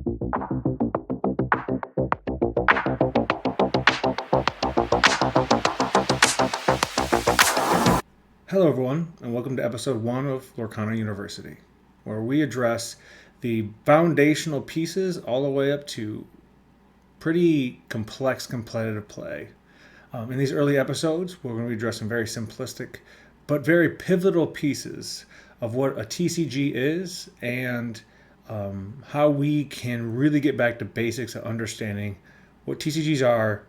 Hello, everyone, and welcome to episode 1 of Lorcana University, where we address the foundational pieces all the way up to pretty complex competitive play. In these early episodes, we're going to be addressing very simplistic but very pivotal pieces of what a TCG is and how we can really get back to basics of understanding what TCGs are,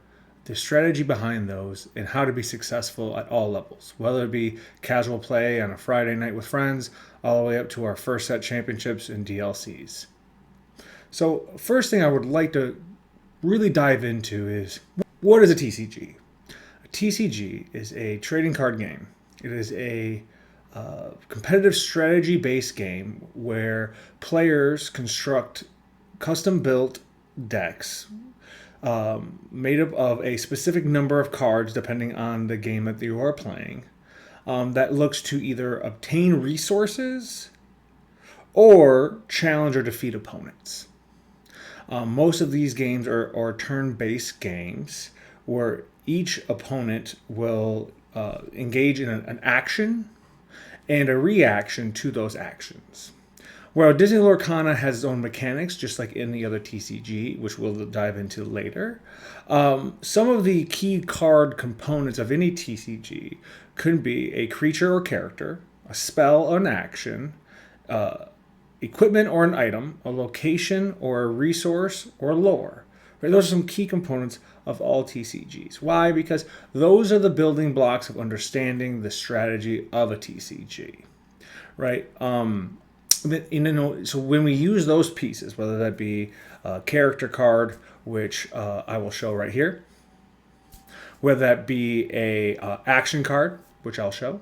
the strategy behind those, and how to be successful at all levels, whether it be casual play on a Friday night with friends, all the way up to our first set championships and DLCs. So, first thing I would like to really dive into is, what is a TCG? A TCG is a trading card game. It is a competitive strategy-based game where players construct custom-built decks made up of a specific number of cards depending on the game that you are playing, that looks to either obtain resources or challenge or defeat opponents. Most of these games are turn-based games where each opponent will engage in an action and a reaction to those actions. Well, Disney Lorcana has its own mechanics, just like any other TCG, which we'll dive into later. Some of the key card components of any TCG could be a creature or character, a spell or an action, equipment or an item, a location or a resource, or lore. Right? Those are some key components of all TCGs. Why? Because those are the building blocks of understanding the strategy of a TCG. Right? So when we use those pieces, whether that be a character card, which I will show right here, whether that be a action card, which I'll show,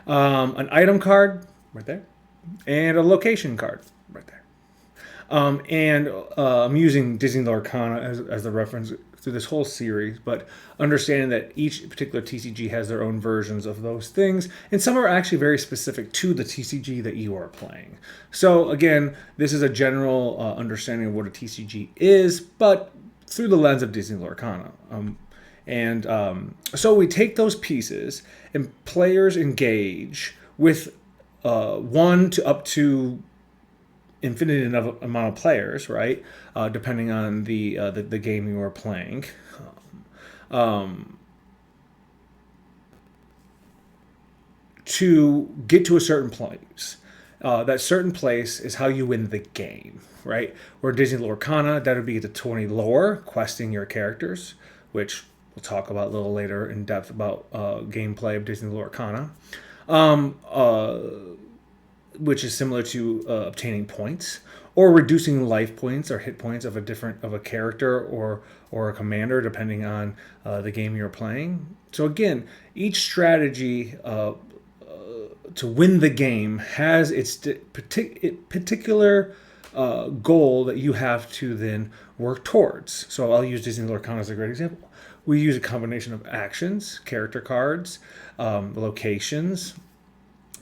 an item card right there, and a location card right there. I'm using Disney Lorcana as the reference through this whole series, but understanding that each particular TCG has their own versions of those things, and some are actually very specific to the TCG that you are playing. So again, this is a general understanding of what a TCG is, but through the lens of Disney Lorcana. So we take those pieces, and players engage with one to up to infinite amount of players, right? Depending on the game you are playing. To get to a certain place. That certain place is how you win the game, right? Where Disney Lorcana, that would be the 20 lore, questing your characters, which we'll talk about a little later in depth about gameplay of Disney Lorcana. Which is similar to obtaining points or reducing life points or hit points of a character or a commander, depending on the game you're playing. So again, each strategy to win the game has its particular goal that you have to then work towards. So I'll use Disney Lorcana as a great example. We use a combination of actions, character cards, locations,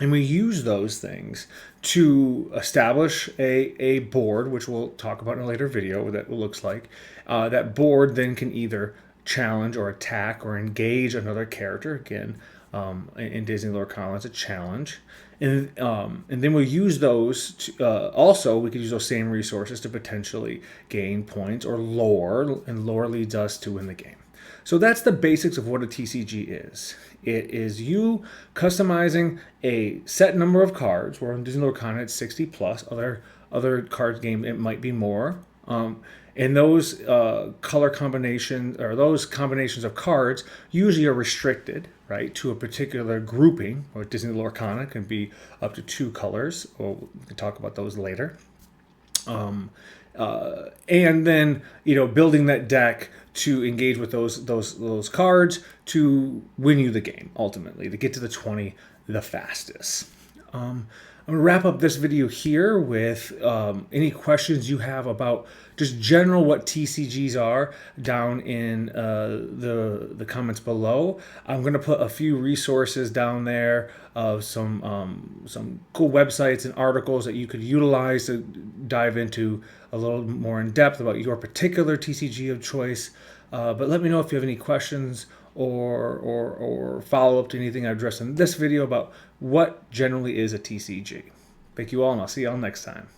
and we use those things to establish a board, which we'll talk about in a later video what that looks like. That board then can either challenge or attack or engage another character. Again, in Disney Lorcana, it's a challenge. And then we'll use those to, also, we could use those same resources to potentially gain points or lore, and lore leads us to win the game. So that's the basics of what a TCG is. It is you customizing a set number of cards, where in Disney Lorcana it's 60 plus. Other card game it might be more. And those color combinations, or those combinations of cards, usually are restricted, right, to a particular grouping. Or Disney Lorcana can be up to 2 colors. Or we can talk about those later. And then building that deck to engage with those cards to win you the game ultimately, to get to the 20 the fastest. I'm going to wrap up this video here with any questions you have about just general what TCGs are down in the comments below. I'm going to put a few resources down there of some cool websites and articles that you could utilize to dive into a little more in depth about your particular TCG of choice. But let me know if you have any questions or follow up to anything I addressed in this video about what generally is a TCG. Thank you all, and I'll see you all next time.